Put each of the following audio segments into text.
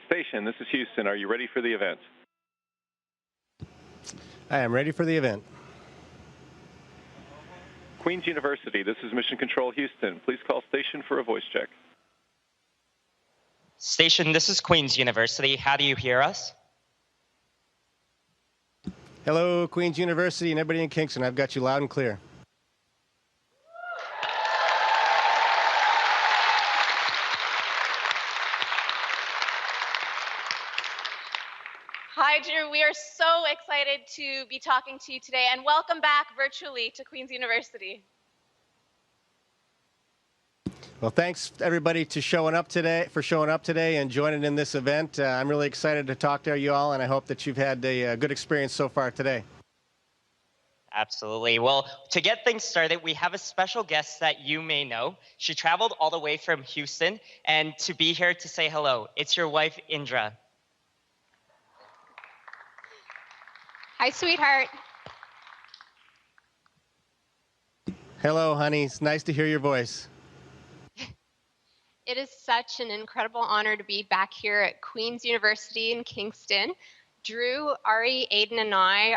Station, this is Houston. Are you ready for the event? I am ready for the event. Queen's University, this is Mission Control Houston. Please call station for a voice check. Station, this is Queen's University. How do you hear us? Hello, Queen's University and everybody in Kingston. I've got you loud and clear. Hi, Drew. We are so excited to be talking to you today, and welcome back virtually to Queen's University. Well, thanks everybody for showing up today and joining in this event. I'm really excited to talk to you all, and I hope that you've had a good experience so far today. Absolutely. Well, to get things started, we have a special guest that you may know. She traveled all the way from Houston and to be here to say hello. It's your wife, Indra. Hi, sweetheart. Hello, honey. It's nice to hear your voice. It is such an incredible honor to be back here at Queen's University in Kingston. Drew, Ari, Aiden, and I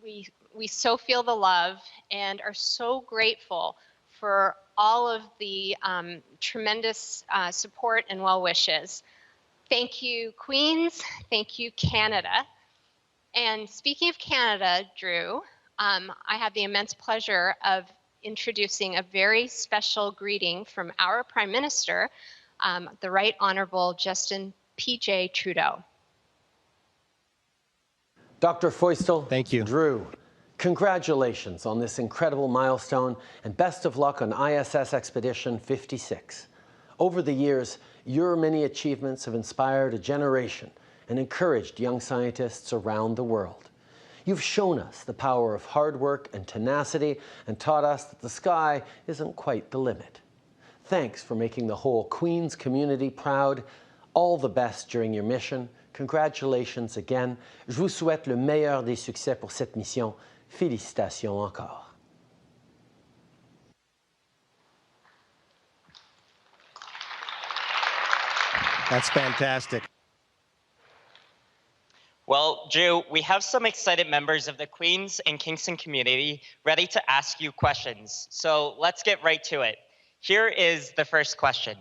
we so feel the love and are so grateful for all of the tremendous support and well wishes. Thank you, Queens. Thank you, Canada. And speaking of Canada, Drew, I have the immense pleasure of introducing a very special greeting from our Prime Minister, the Right Honourable Justin P.J. Trudeau. Dr. Feustel, thank you. Drew, congratulations on this incredible milestone and best of luck on ISS Expedition 56. Over the years, your many achievements have inspired a generation and encouraged young scientists around the world. You've shown us the power of hard work and tenacity and taught us that the sky isn't quite the limit. Thanks for making the whole Queen's community proud. All the best during your mission. Congratulations again. Je vous souhaite le meilleur des succès pour cette mission. Félicitations encore. That's fantastic. Well, Drew, we have some excited members of the Queens and Kingston community ready to ask you questions. So let's get right to it. Here is the first question.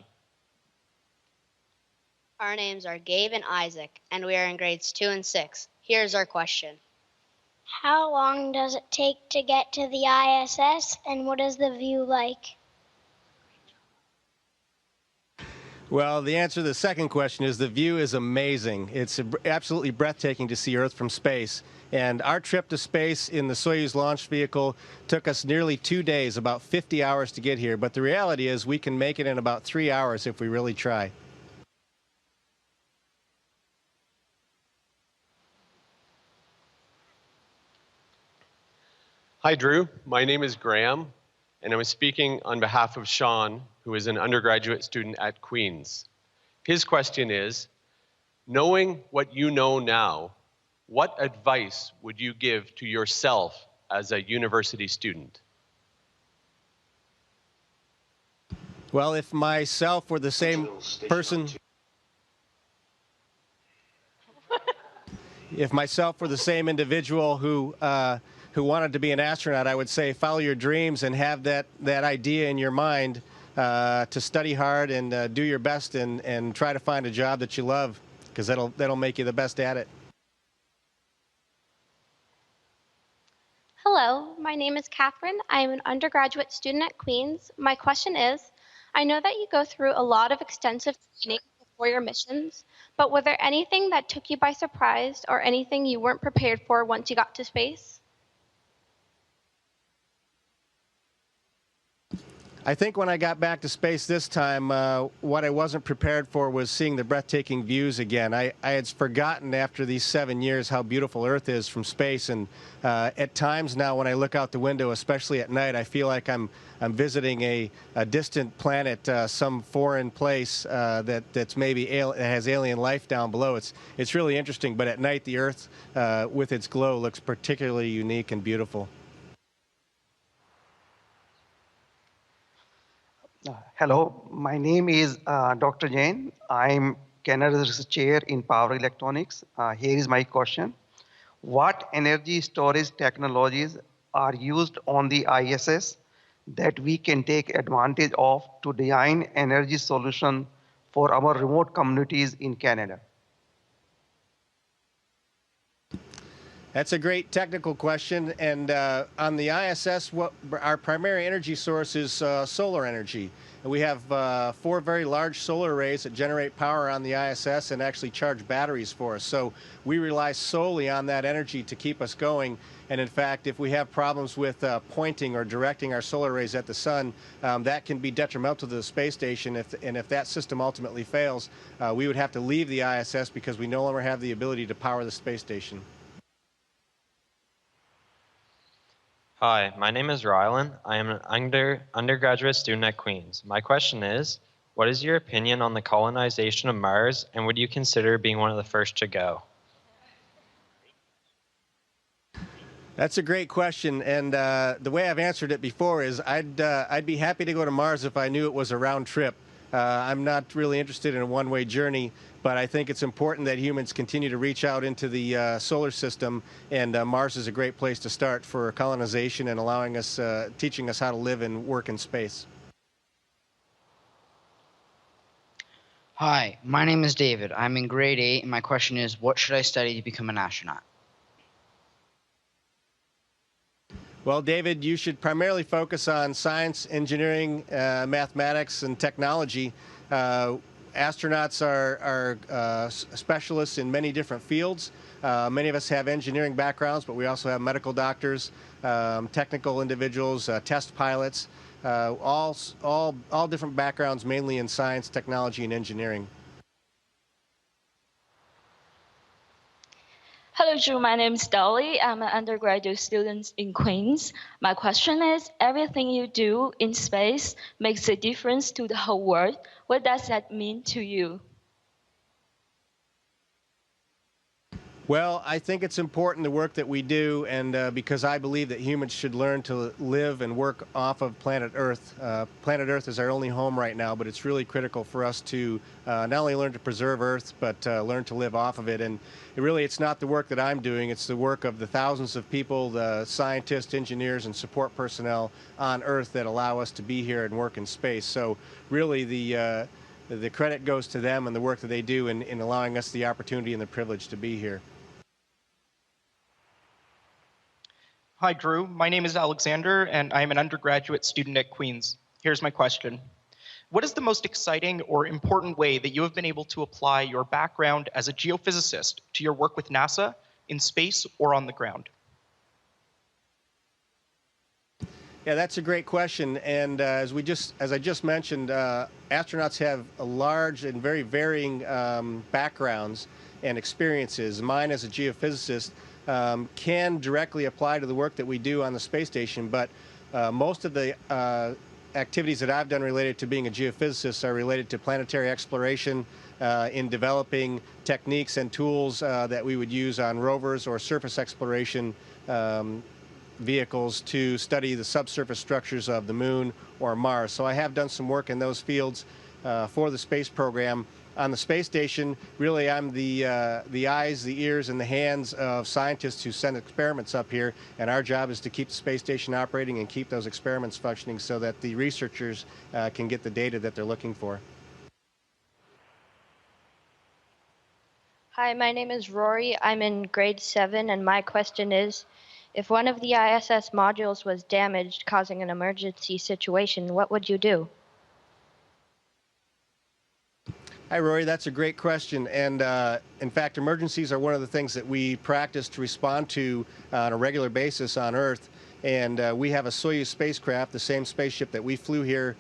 Our names are Gabe and Isaac, and we are in grades 2 and 6. Here's our question. How long does it take to get to the ISS, and what is the view like? Well, the answer to the second question is the view is amazing. It's absolutely breathtaking to see Earth from space. And our trip to space in the Soyuz launch vehicle took us nearly 2 days, about 50 hours to get here. But the reality is we can make it in about 3 hours if we really try. Hi, Drew. My name is Graham, and I'm speaking on behalf of Sean, who is an undergraduate student at Queen's. His question is, knowing what you know now, what advice would you give to yourself as a university student? Well, if myself were the same person, if myself were the same individual who wanted to be an astronaut, I would say follow your dreams and have that idea in your mind to study hard and do your best and try to find a job that you love, because that'll make you the best at it. Hello, my name is Catherine. I'm an undergraduate student at Queen's. My question is, I know that you go through a lot of extensive training before your missions, but was there anything that took you by surprise or anything you weren't prepared for once you got to space? I think when I got back to space this time, what I wasn't prepared for was seeing the breathtaking views again. I had forgotten after these 7 years how beautiful Earth is from space, and at times now when I look out the window, especially at night, I feel like I'm visiting a distant planet, some foreign place that's maybe has alien life down below. It's really interesting, but at night the Earth with its glow looks particularly unique and beautiful. Hello, my name is Dr. Jain. I'm Canada's chair in power electronics. Here is my question. What energy storage technologies are used on the ISS that we can take advantage of to design energy solution for our remote communities in Canada? That's a great technical question. And on the ISS, our primary energy source is solar energy. And we have 4 very large solar arrays that generate power on the ISS and actually charge batteries for us. So we rely solely on that energy to keep us going. And in fact, if we have problems with pointing or directing our solar arrays at the sun, that can be detrimental to the space station. If that system ultimately fails, we would have to leave the ISS because we no longer have the ability to power the space station. Hi, my name is Rylan. I am an undergraduate student at Queen's. My question is, what is your opinion on the colonization of Mars, and would you consider being one of the first to go? That's a great question, and the way I've answered it before is I'd be happy to go to Mars if I knew it was a round trip. I'm not really interested in a one-way journey, but I think it's important that humans continue to reach out into the solar system, and Mars is a great place to start for colonization and allowing us, teaching us how to live and work in space. Hi, my name is David. I'm in grade 8, and my question is, what should I study to become an astronaut? Well, David, you should primarily focus on science, engineering, mathematics, and technology. Astronauts are specialists in many different fields. Many of us have engineering backgrounds, but we also have medical doctors, technical individuals, test pilots, all different backgrounds, mainly in science, technology, and engineering. Hello, Drew. My name is Dolly. I'm an undergraduate student in Queens. My question is, everything you do in space makes a difference to the whole world. What does that mean to you? Well, I think it's important the work that we do, and because I believe that humans should learn to live and work off of planet Earth. Planet Earth is our only home right now, but it's really critical for us to not only learn to preserve Earth, but learn to live off of it. And it's not the work that I'm doing, it's the work of the thousands of people, the scientists, engineers, and support personnel on Earth that allow us to be here and work in space. So really the credit goes to them and the work that they do in allowing us the opportunity and the privilege to be here. Hi, Drew. My name is Alexander, and I am an undergraduate student at Queen's. Here's my question. What is the most exciting or important way that you have been able to apply your background as a geophysicist to your work with NASA in space or on the ground? Yeah, that's a great question. And as I just mentioned, astronauts have a large and very varying backgrounds and experiences. Mine as a geophysicist can directly apply to the work that we do on the space station, but most of the activities that I've done related to being a geophysicist are related to planetary exploration, in developing techniques and tools that we would use on rovers or surface exploration vehicles to study the subsurface structures of the Moon or Mars. So I have done some work in those fields for the space program. On the space station, really I'm the eyes, the ears, and the hands of scientists who send experiments up here, and our job is to keep the space station operating and keep those experiments functioning so that the researchers can get the data that they're looking for. Hi, my name is Rory. I'm in grade 7, and my question is, if one of the ISS modules was damaged, causing an emergency situation, what would you do? Hi, Rory. That's a great question. And in fact, emergencies are one of the things that we practice to respond to on a regular basis on Earth. And we have a Soyuz spacecraft, the same spaceship that we flew here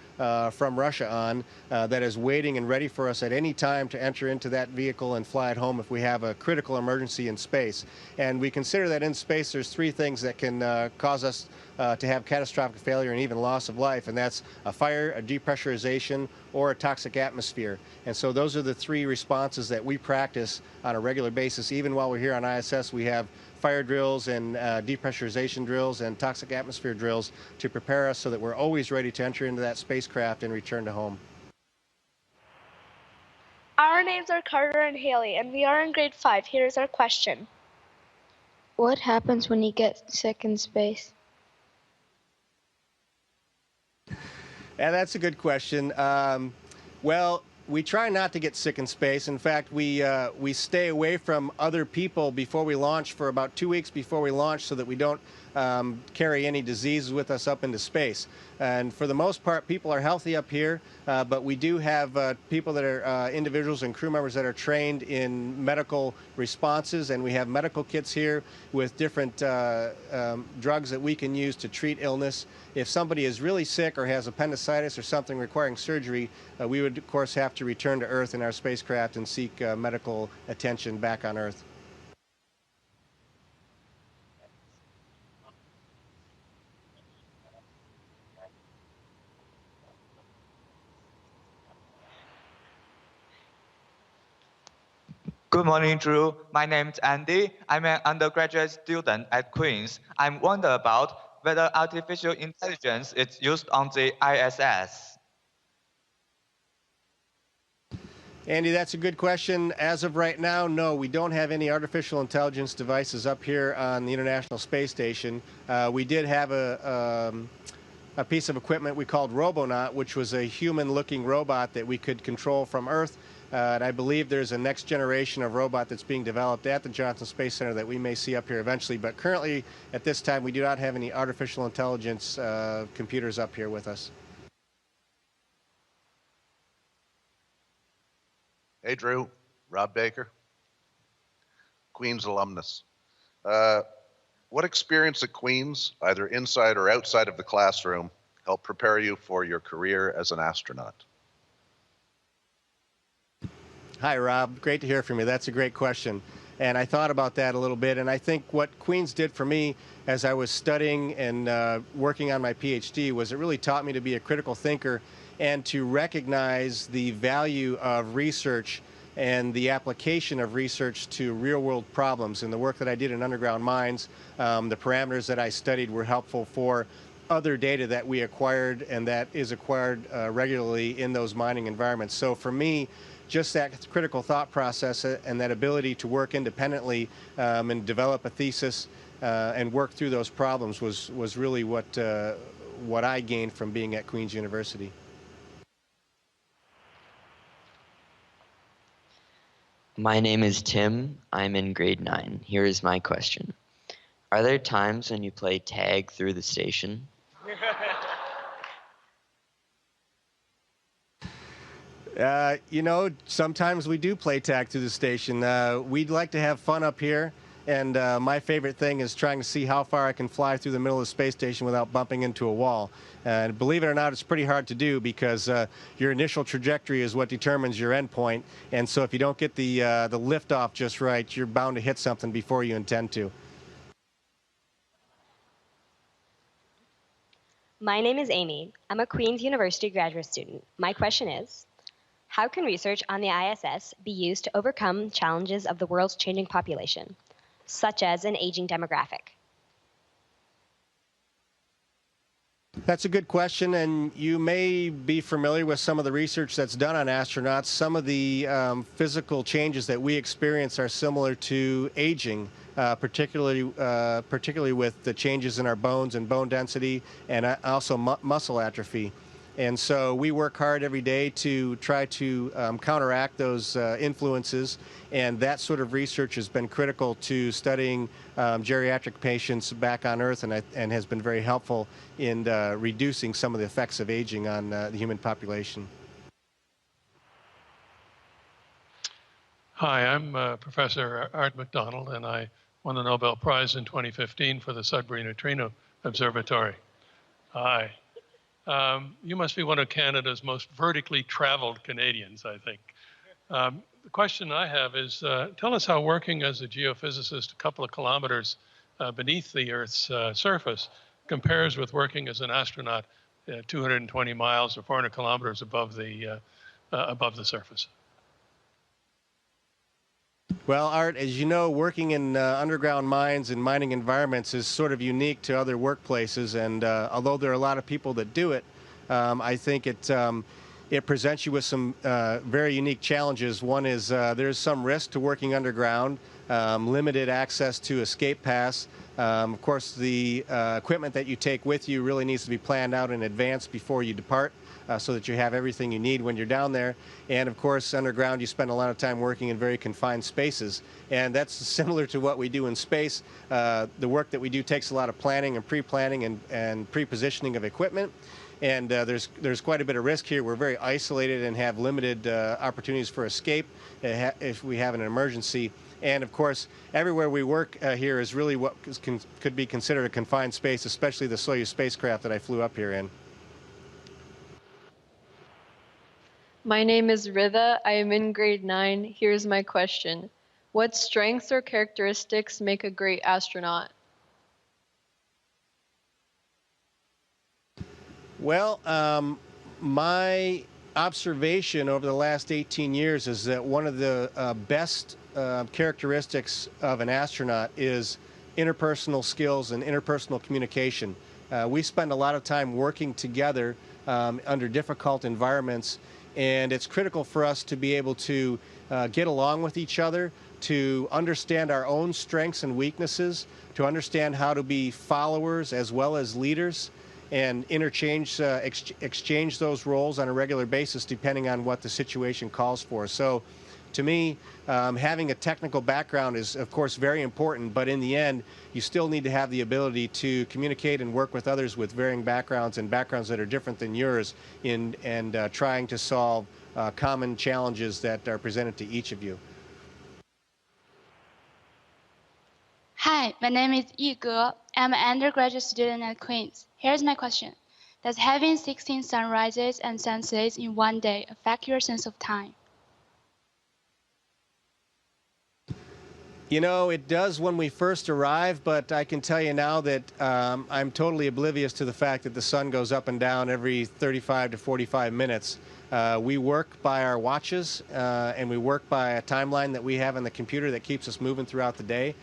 from Russia on, that is waiting and ready for us at any time to enter into that vehicle and fly it home if we have a critical emergency in space. And we consider that in space there's 3 things that can cause us to have catastrophic failure and even loss of life, and that's a fire, a depressurization, or a toxic atmosphere. And so those are the 3 responses that we practice on a regular basis. Even while we're here on ISS, we have fire drills and depressurization drills and toxic atmosphere drills to prepare us so that we're always ready to enter into that spacecraft and return to home. Our names are Carter and Haley, and we are in grade 5. Here's our question. What happens when you get sick in space? Yeah, that's a good question. Well, we try not to get sick in space. In fact, we stay away from other people before we launch for about 2 weeks before we launch so that we don't carry any diseases with us up into space. And for the most part, people are healthy up here, but we do have people that are individuals and crew members that are trained in medical responses, and we have medical kits here with different drugs that we can use to treat illness. If somebody is really sick or has appendicitis or something requiring surgery, we would, of course, have to return to Earth in our spacecraft and seek medical attention back on Earth. Good morning, Drew. My name is Andy. I'm an undergraduate student at Queen's. I'm wondering about whether artificial intelligence is used on the ISS. Andy, that's a good question. As of right now, no, we don't have any artificial intelligence devices up here on the International Space Station. We did have a piece of equipment we called Robonaut, which was a human-looking robot that we could control from Earth. And I believe there's a next generation of robot that's being developed at the Johnson Space Center that we may see up here eventually. But currently, at this time, we do not have any artificial intelligence computers up here with us. Hey, Drew. Rob Baker, Queen's alumnus. What experience at Queen's, either inside or outside of the classroom, helped prepare you for your career as an astronaut? Hi, Rob. Great to hear from you. That's a great question. And I thought about that a little bit. And I think what Queen's did for me as I was studying and working on my PhD was it really taught me to be a critical thinker and to recognize the value of research and the application of research to real-world problems. And the work that I did in underground mines, the parameters that I studied were helpful for other data that we acquired and that is acquired regularly in those mining environments. So for me, just that critical thought process and that ability to work independently and develop a thesis and work through those problems was really what I gained from being at Queen's University. My name is Tim. I'm in grade 9. Here is my question. Are there times when you play tag through the station? You know, sometimes we do play tag through the station. We'd like to have fun up here, and my favorite thing is trying to see how far I can fly through the middle of the space station without bumping into a wall. And believe it or not, it's pretty hard to do because your initial trajectory is what determines your end point. And so if you don't get the liftoff just right, you're bound to hit something before you intend to. My name is Amy. I'm a Queen's University graduate student. My question is, how can research on the ISS be used to overcome challenges of the world's changing population, such as an aging demographic? That's a good question, and you may be familiar with some of the research that's done on astronauts. Some of the physical changes that we experience are similar to aging, particularly with the changes in our bones and bone density and also muscle atrophy. And so we work hard every day to try to counteract those influences, and that sort of research has been critical to studying geriatric patients back on Earth and has been very helpful in reducing some of the effects of aging on the human population. Hi, I'm Professor Art MacDonald, and I won the Nobel Prize in 2015 for the Sudbury Neutrino Observatory. Hi. You must be one of Canada's most vertically traveled Canadians, I think. The question I have is, tell us how working as a geophysicist a couple of kilometers beneath the Earth's surface compares with working as an astronaut 220 miles or 400 kilometers above the surface. Well, Art, as you know, working in underground mines and mining environments is sort of unique to other workplaces, and although there are a lot of people that do it, I think it it presents you with some very unique challenges. One is there's some risk to working underground, limited access to escape paths. Of course, the equipment that you take with you really needs to be planned out in advance before you depart, so that you have everything you need when you're down there. And of course, underground, you spend a lot of time working in very confined spaces. And that's similar to what we do in space. The work that we do takes a lot of planning and pre-planning and pre-positioning of equipment. And there's quite a bit of risk here. We're very isolated and have limited opportunities for escape if we have an emergency. And of course, everywhere we work here is really what could be considered a confined space, especially the Soyuz spacecraft that I flew up here in. My name is Ritha. I am in grade 9. Here's my question. What strengths or characteristics make a great astronaut? Well, my observation over the last 18 years is that one of the best characteristics of an astronaut is interpersonal skills and interpersonal communication. We spend a lot of time working together under difficult environments, and it's critical for us to be able to get along with each other, to understand our own strengths and weaknesses, to understand how to be followers as well as leaders, and interchange, exchange those roles on a regular basis depending on what the situation calls for. So to me, having a technical background is, of course, very important, but in the end, you still need to have the ability to communicate and work with others with varying backgrounds and backgrounds that are different than yours and trying to solve common challenges that are presented to each of you. Hi, my name is Yi Ge. I'm an undergraduate student at Queen's. Here's my question. Does having 16 sunrises and sunsets in one day affect your sense of time? You know, it does when we first arrive, but I can tell you now that I'm totally oblivious to the fact that the sun goes up and down every 35 to 45 minutes. We work by our watches, and we work by a timeline that we have on the computer that keeps us moving throughout the day.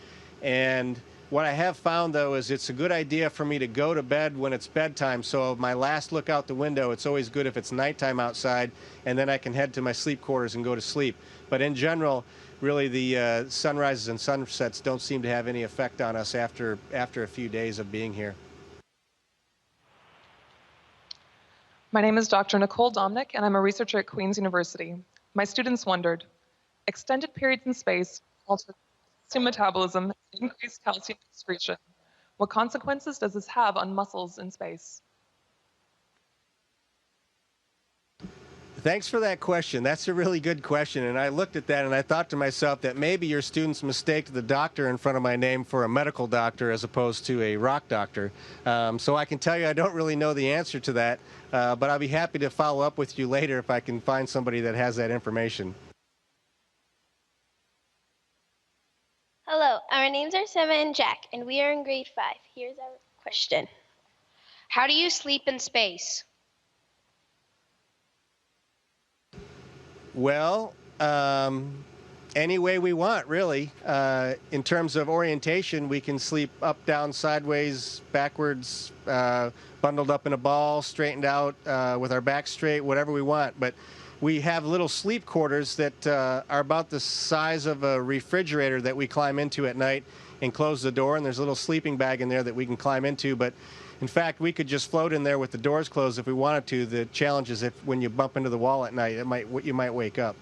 And what I have found, though, is it's a good idea for me to go to bed when it's bedtime. So my last look out the window, it's always good if it's nighttime outside, and then I can head to my sleep quarters and go to sleep. But in general, really the sunrises and sunsets don't seem to have any effect on us after a few days of being here. My name is Dr. Nicole Domnick, and I'm a researcher at Queen's University. My students wondered, extended periods in space alter calcium metabolism, increased calcium excretion. What consequences does this have on muscles in space? Thanks for that question. That's a really good question. And I looked at that and I thought to myself that maybe your students mistaked the doctor in front of my name for a medical doctor as opposed to a rock doctor. So I can tell you I don't really know the answer to that, but I'll be happy to follow up with you later if I can find somebody that has that information. Hello, our names are Sema and Jack, and we are in grade 5. Here's our question. How do you sleep in space? Well, any way we want, really. In terms of orientation, we can sleep up, down, sideways, backwards, bundled up in a ball, straightened out, with our back straight, whatever we want. But we have little sleep quarters that are about the size of a refrigerator that we climb into at night and close the door, and there's a little sleeping bag in there that we can climb into. But in fact, we could just float in there with the doors closed if we wanted to. The challenge is if when you bump into the wall at night, you might wake up.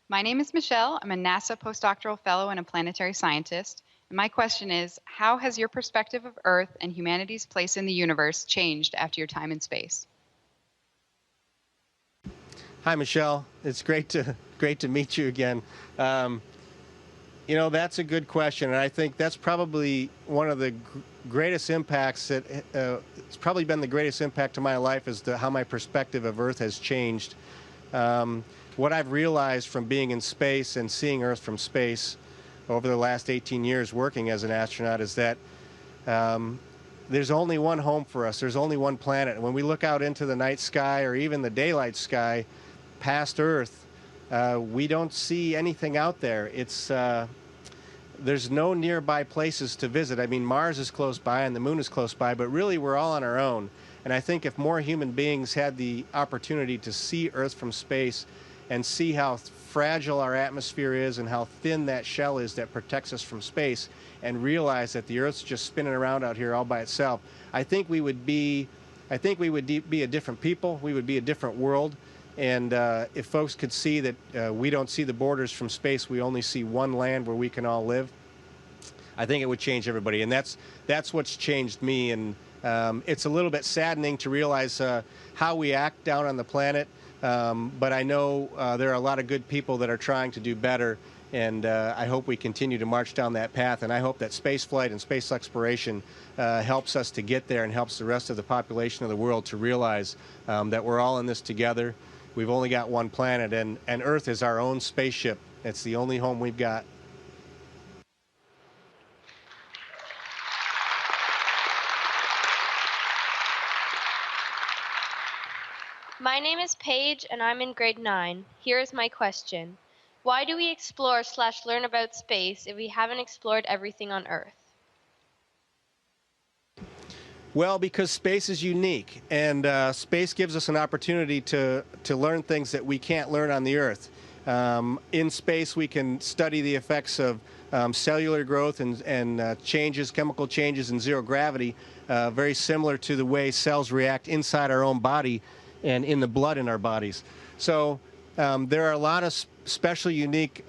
My name is Michelle. I'm a NASA postdoctoral fellow and a planetary scientist. And my question is, how has your perspective of Earth and humanity's place in the universe changed after your time in space? Hi, Michelle. It's great to meet you again. You know, that's a good question, and I think that's probably one of the greatest impacts that it's probably been the greatest impact to my life is how my perspective of Earth has changed. What I've realized from being in space and seeing Earth from space over the last 18 years working as an astronaut is that there's only one home for us. There's only one planet. And when we look out into the night sky or even the daylight sky past Earth, we don't see anything out there. There's no nearby places to visit. I mean, Mars is close by and the moon is close by, but really we're all on our own. And I think if more human beings had the opportunity to see Earth from space and see how fragile our atmosphere is and how thin that shell is that protects us from space, and realize that the Earth's just spinning around out here all by itself, I think we would be a different people. We would be a different world. And if folks could see that we don't see the borders from space, we only see one land where we can all live, I think it would change everybody. And that's what's changed me. And it's a little bit saddening to realize how we act down on the planet. But I know there are a lot of good people that are trying to do better. And I hope we continue to march down that path. And I hope that space flight and space exploration helps us to get there and helps the rest of the population of the world to realize that we're all in this together. We've only got one planet, and Earth is our own spaceship. It's the only home we've got. My name is Paige, and I'm in grade 9. Here is my question. Why do we explore/learn about space if we haven't explored everything on Earth? Well, because space is unique, and space gives us an opportunity to learn things that we can't learn on the Earth. In space, we can study the effects of cellular growth and changes, chemical changes in zero gravity, very similar to the way cells react inside our own body and in the blood in our bodies. So there are a lot of special, unique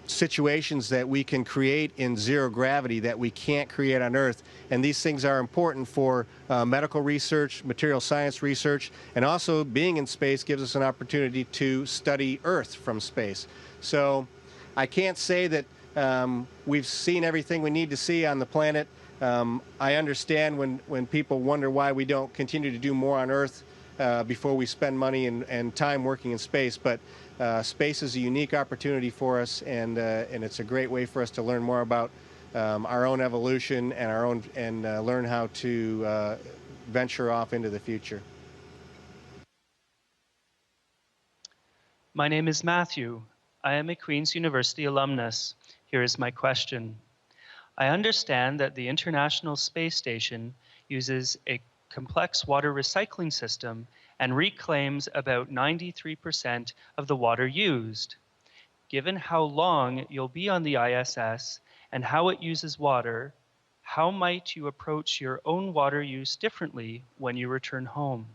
situations that we can create in zero gravity that we can't create on Earth. And these things are important for medical research, material science research, and also being in space gives us an opportunity to study Earth from space. So I can't say that we've seen everything we need to see on the planet. I understand when people wonder why we don't continue to do more on Earth before we spend money and time working in space, but space is a unique opportunity for us, and it's a great way for us to learn more about our own evolution and learn how to venture off into the future. My name is Matthew. I am a Queen's University alumnus. Here is my question. I understand that the International Space Station uses a complex water recycling system and reclaims about 93% of the water used. Given how long you'll be on the ISS and how it uses water, how might you approach your own water use differently when you return home?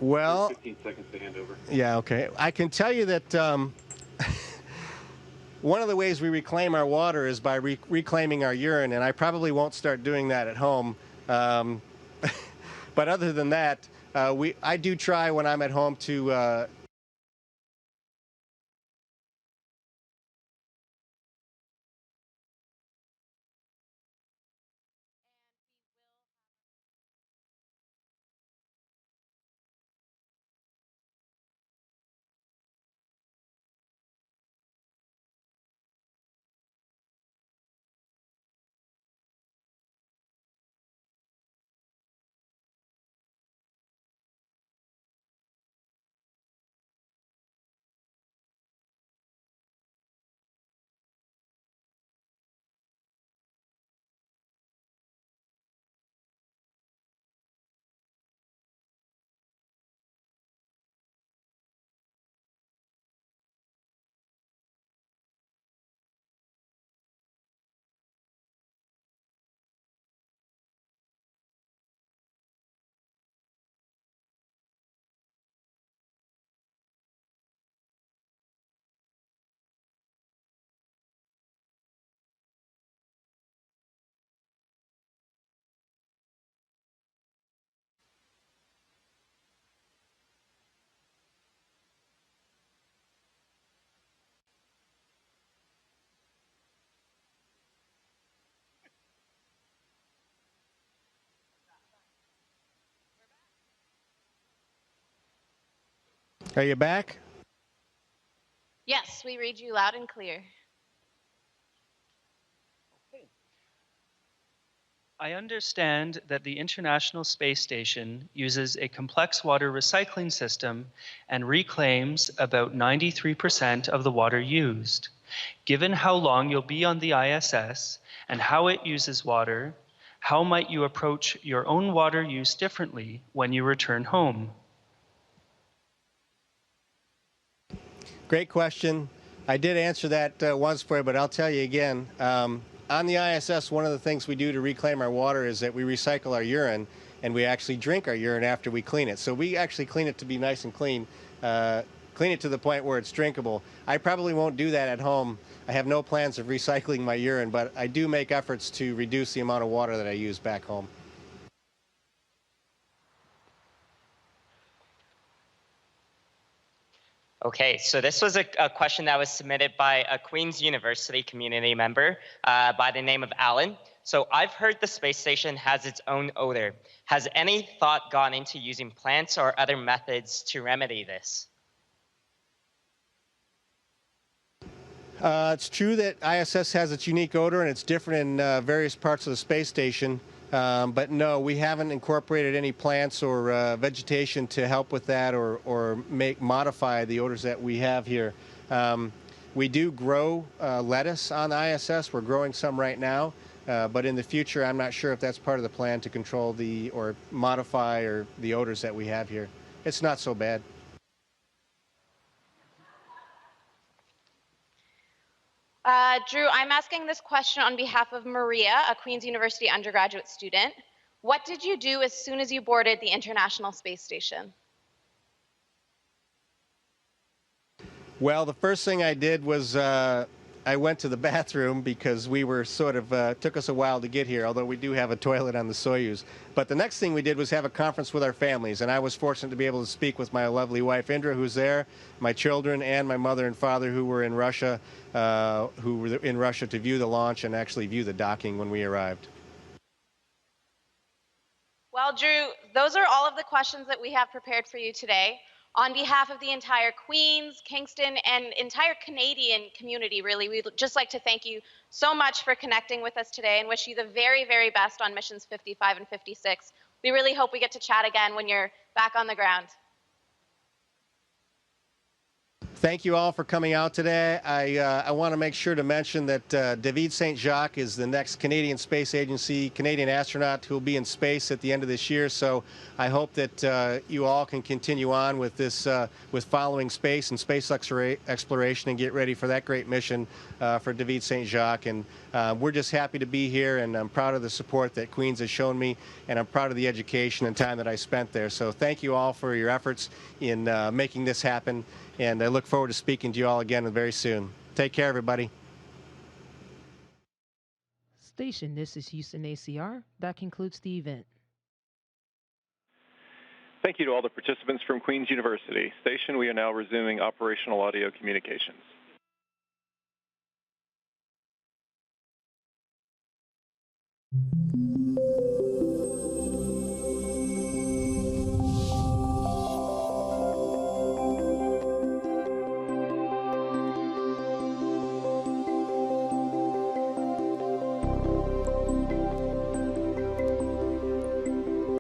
Well, 15 seconds to hand over. Yeah, okay. I can tell you that one of the ways we reclaim our water is by reclaiming our urine, and I probably won't start doing that at home. But other than that, I do try when I'm at home to Are you back? Yes, we read you loud and clear. I understand that the International Space Station uses a complex water recycling system and reclaims about 93% of the water used. Given how long you'll be on the ISS and how it uses water, How might you approach your own water use differently when you return home? Great question. I did answer that once for you, but I'll tell you again. On the ISS, one of the things we do to reclaim our water is that we recycle our urine, and we actually drink our urine after we clean it. So we actually clean it to be nice and clean, clean it to the point where it's drinkable. I probably won't do that at home. I have no plans of recycling my urine, but I do make efforts to reduce the amount of water that I use back home. Okay, so this was a question that was submitted by a Queen's University community member by the name of Alan. So I've heard the space station has its own odor. Has any thought gone into using plants or other methods to remedy this? It's true that ISS has its unique odor and it's different in various parts of the space station. But no, we haven't incorporated any plants or vegetation to help with that or modify the odors that we have here. We do grow lettuce on the ISS. We're growing some right now. But in the future, I'm not sure if that's part of the plan to control or modify the odors that we have here. It's not so bad. Drew, I'm asking this question on behalf of Maria, a Queen's University undergraduate student. What did you do as soon as you boarded the International Space Station? Well, the first thing I did was I went to the bathroom because we were sort of, took us a while to get here, although we do have a toilet on the Soyuz. But the next thing we did was have a conference with our families, and I was fortunate to be able to speak with my lovely wife, Indra, who's there, my children, and my mother and father who were in Russia, to view the launch and actually view the docking when we arrived. Well, Drew, those are all of the questions that we have prepared for you today. On behalf of the entire Queens, Kingston, and entire Canadian community, really, we'd just like to thank you so much for connecting with us today and wish you the very, very best on missions 55 and 56. We really hope we get to chat again when you're back on the ground. Thank you all for coming out today. I want to make sure to mention that David St. Jacques is the next Canadian Space Agency Canadian astronaut who will be in space at the end of this year. So I hope that you all can continue on with this, with following space and space exploration and get ready for that great mission for David St. Jacques. And we're just happy to be here, and I'm proud of the support that Queens has shown me, and I'm proud of the education and time that I spent there. So thank you all for your efforts in making this happen. And I look forward to speaking to you all again very soon. Take care, everybody. Station, this is Houston ACR. That concludes the event. Thank you to all the participants from Queen's University. Station, we are now resuming operational audio communications.